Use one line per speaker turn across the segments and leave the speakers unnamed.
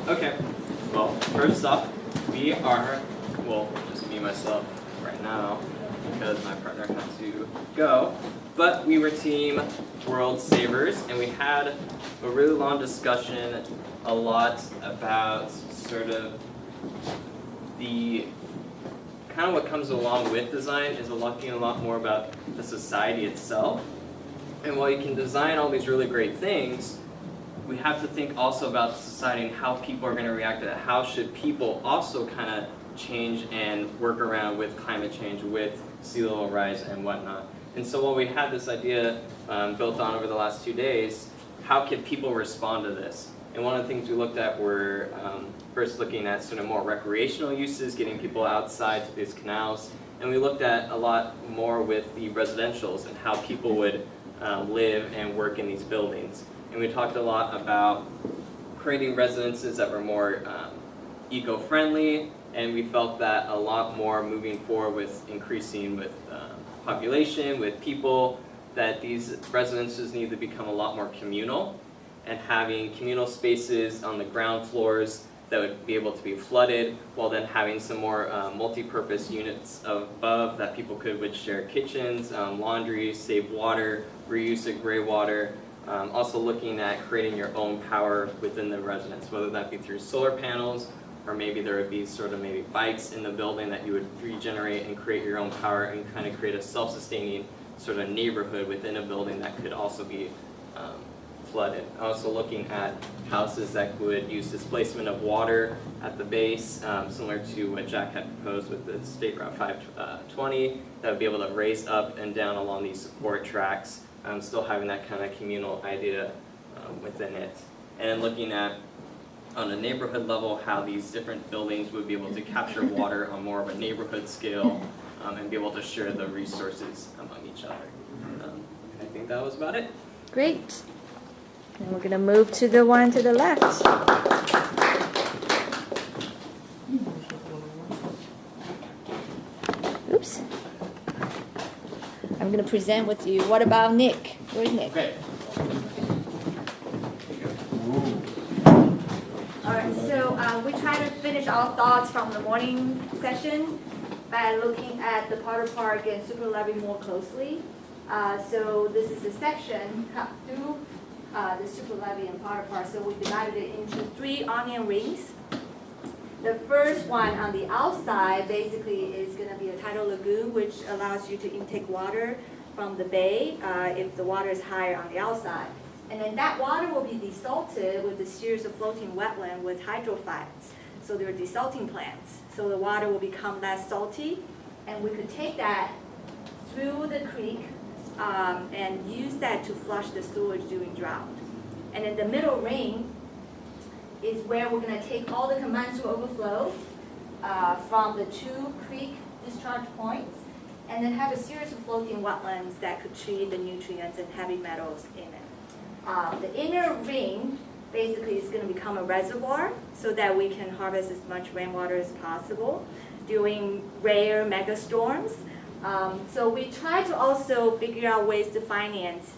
Okay, well, first up, we are, well, just me, myself, right now, because my partner had to go, but we were Team World Savers, and we had a really long discussion, a lot about sort of the, kind of what comes along with design is looking a lot more about the society itself. And while you can design all these really great things, we have to think also about society and how people are going to react to that. How should people also kind of change and work around with climate change, with sea level rise and whatnot. And so while we had this idea built on over the last 2 days, how can people respond to this? And one of the things we looked at were first looking at sort of more recreational uses, getting people outside to these canals. And we looked at a lot more with the residentials and how people would live and work in these buildings. And we talked a lot about creating residences that were more eco-friendly, and we felt that a lot more moving forward with increasing with population, with people, that these residences need to become a lot more communal, and having communal spaces on the ground floors that would be able to be flooded, while then having some more multi-purpose units above that people would share kitchens, laundry, save water, reuse of gray water. Also looking at creating your own power within the residence, whether that be through solar panels, or maybe there would be sort of maybe bikes in the building that you would regenerate and create your own power and kind of create a self-sustaining sort of neighborhood within a building that could also be flooded. Also looking at houses that would use displacement of water at the base, similar to what Jack had proposed with the State Route 520, that would be able to raise up and down along these support tracks, still having that kind of communal idea within it. And looking at, on a neighborhood level, how these different buildings would be able to capture water on more of a neighborhood scale and be able to share the resources among each other. I think that was about it.
Great. And we're going to move to the one to the left. Oops. I'm going to present with you. What about Nick? Where's Nick?
Okay.
All right, so we try to finish our thoughts from the morning session by looking at the Potter Park and Super Levee more closely. So this is a section cut through the Super Levee and Potter Park. So we divided it into 3 onion rings. The first one on the outside basically is going to be a tidal lagoon, which allows you to intake water from the bay if the water is higher on the outside. And then that water will be desalted with a series of floating wetland with hydrophytes. So they're desalting plants. So the water will become less salty. And we could take that through the creek and use that to flush the sewage during drought. And in the middle ring is where we're going to take all the combined sewer overflow from the 2 creek discharge points, and then have a series of floating wetlands that could treat the nutrients and heavy metals in it. The inner ring basically is going to become a reservoir so that we can harvest as much rainwater as possible during rare mega storms. So we try to also figure out ways to finance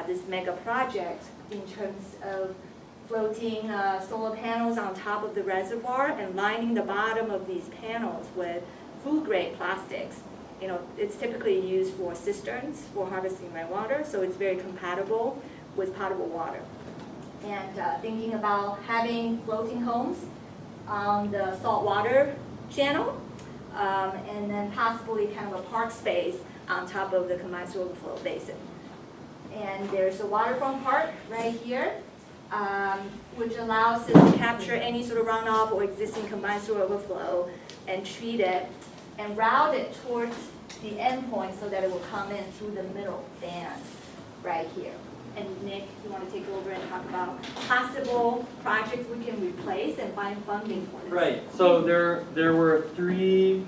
this mega project in terms of floating solar panels on top of the reservoir and lining the bottom of these panels with food-grade plastics. You know, it's typically used for cisterns for harvesting rainwater, so it's very compatible with potable water. And thinking about having floating homes on the saltwater channel, and then possibly kind of a park space on top of the combined sewer overflow basin. And there's a waterfront park right here, which allows us to capture any sort of runoff or existing combined sewer overflow and treat it and route it towards the endpoint so that it will come in through the middle band right here. And Nick, you want to take over and talk about possible projects we can replace and find funding for this?
Right. So there were 3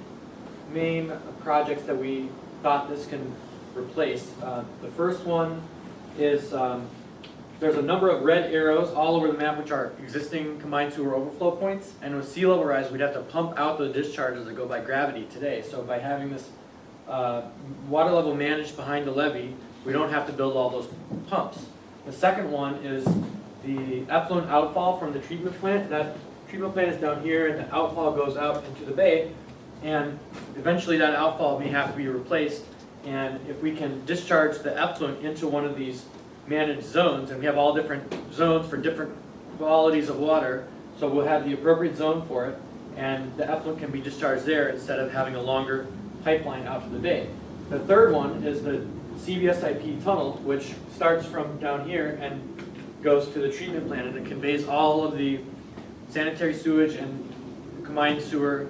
main projects that we thought this can replace. The first one is there's a number of red arrows all over the map, which are existing combined sewer overflow points. And with sea level rise, we'd have to pump out the discharges that go by gravity today. So by having this water level managed behind the levee, we don't have to build all those pumps. The second one is the effluent outfall from the treatment plant. That treatment plant is down here, and the outfall goes out into the bay, and eventually that outfall may have to be replaced. And if we can discharge the effluent into one of these managed zones, and we have all different zones for different qualities of water, so we'll have the appropriate zone for it, and the effluent can be discharged there instead of having a longer pipeline out to the bay. The third one is the CVSIP tunnel, which starts from down here and goes to the treatment plant, and it conveys all of the sanitary sewage and combined sewer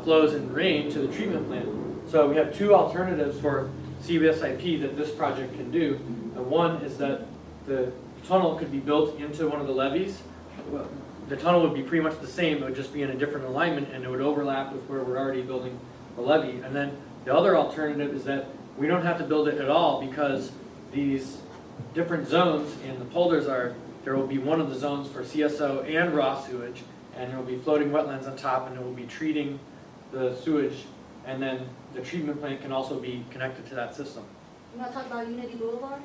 flows and rain to the treatment plant. So we have two alternatives for CVSIP that this project can do. One is that the tunnel could be built into one of the levees. Well, the tunnel would be pretty much the same, it would just be in a different alignment, and it would overlap with where we're already building the levee. And then the other alternative is that we don't have to build it at all, because these different zones in the polders there will be one of the zones for CSO and raw sewage, and there will be floating wetlands on top, and it will be treating the sewage, and then the treatment plant can also be connected to that system.
You want to talk about Unity Boulevard?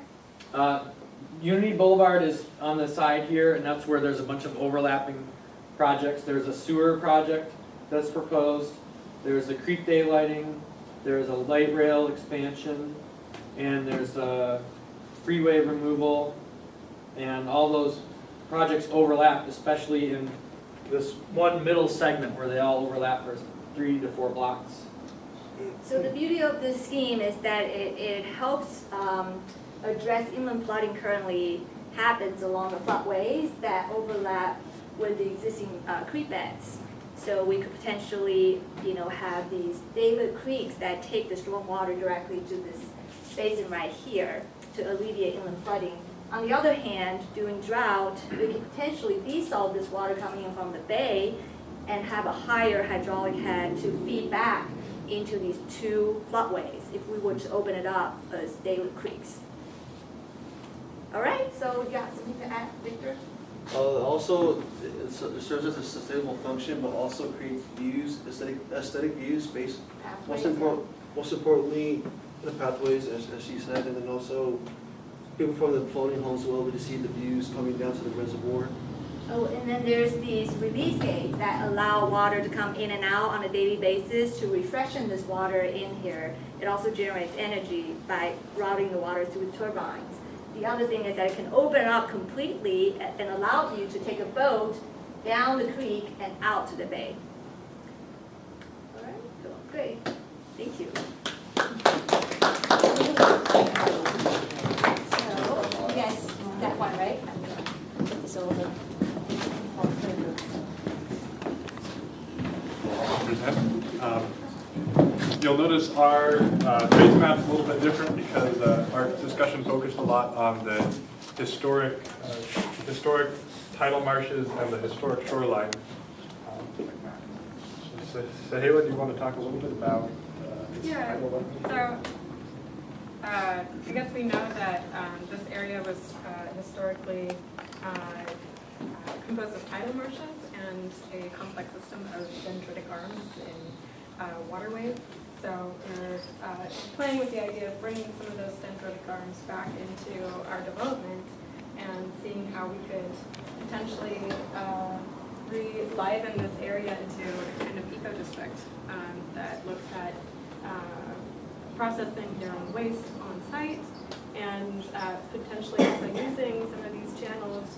Unity Boulevard is on the side here, and that's where there's a bunch of overlapping projects. There's a sewer project that's proposed, there's a creek daylighting, there's a light rail expansion, and there's a freeway removal, and all those projects overlap, especially in this one middle segment where they all overlap for 3 to 4 blocks.
So the beauty of this scheme is that it helps address inland flooding currently happens along the floodways that overlap with the existing creek beds. So we could potentially, have these David creeks that take the storm water directly to this basin right here to alleviate inland flooding. On the other hand, during drought, we could potentially desal this water coming in from the bay and have a higher hydraulic head to feed back into these two floodways if we were to open it up as David creeks. All right, so you got something to add, Victor?
Also, it serves as a sustainable function, but also creates views, aesthetic views, space.
Pathways,
Most importantly, the pathways, as she said, and then also people from the floating homes will be able to see the views coming down to the reservoir.
Oh, and then there's these release gates that allow water to come in and out on a daily basis to refreshen this water in here. It also generates energy by routing the water through turbines. The other thing is that it can open up completely and allow you to take a boat down the creek and out to the bay. All right, cool, great, thank you. So, yes, that one, right? I'm gonna put this over.
You'll notice our phase map is a little bit different because our discussion focused a lot on the historic tidal marshes and the historic shoreline. Sahela, do you want to talk a little bit about this tidal level?
So I guess we know that this area was historically composed of tidal marshes and a complex system of dendritic arms in waterways. So we're playing with the idea of bringing some of those dendritic arms back into our development and seeing how we could potentially re-liven this area into a kind of eco-district that looks at processing their own waste on site and potentially also using some of these channels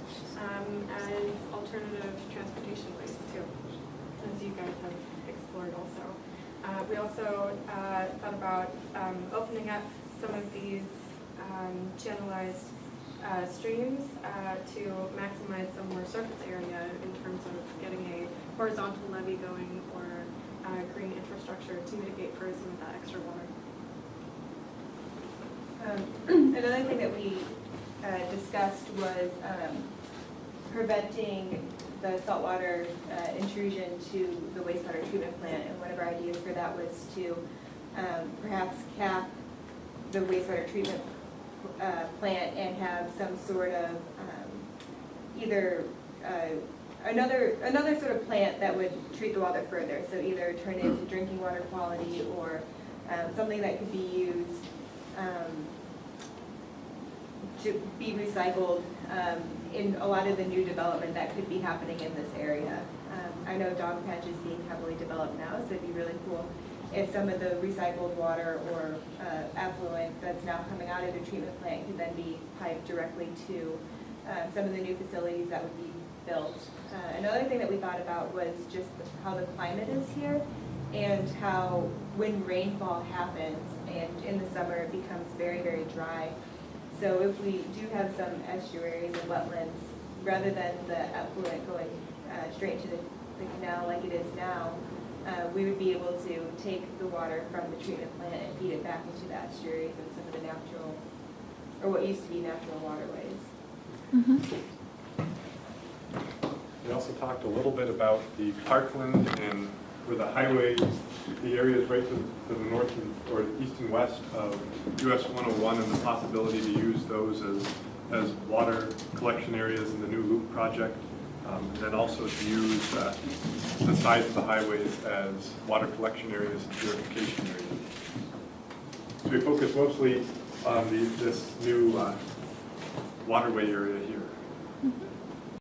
as alternative transportation ways too, as you guys have explored also. We also thought about opening up some of these channelized streams to maximize some more surface area in terms of getting a horizontal levee going or green infrastructure to mitigate for some of that extra water.
Another thing that we discussed was preventing the saltwater intrusion to the wastewater treatment plant, and one of our ideas for that was to perhaps cap the wastewater treatment plant and have some sort of either another sort of plant that would treat the water further, so either turn it into drinking water quality or something that could be used to be recycled in a lot of the new development that could be happening in this area. I know Dog Patch is being heavily developed now, so it'd be really cool if some of the recycled water or effluent that's now coming out of the treatment plant could then be piped directly to some of the new facilities that would be built. Another thing that we thought about was just how the climate is here and how when rainfall happens and in the summer it becomes very, very dry. So if we do have some estuaries and wetlands, rather than the effluent going straight into the canal like it is now, we would be able to take the water from the treatment plant and feed it back into the estuaries and some of the natural, or what used to be natural waterways.
We also talked a little bit about the Parkland and where the highways, the areas right to the north or east and west of US 101 and the possibility to use those as water collection areas in the new loop project. And then also to use the sides of the highways as water collection areas and purification areas. So we focus mostly on this new waterway area here.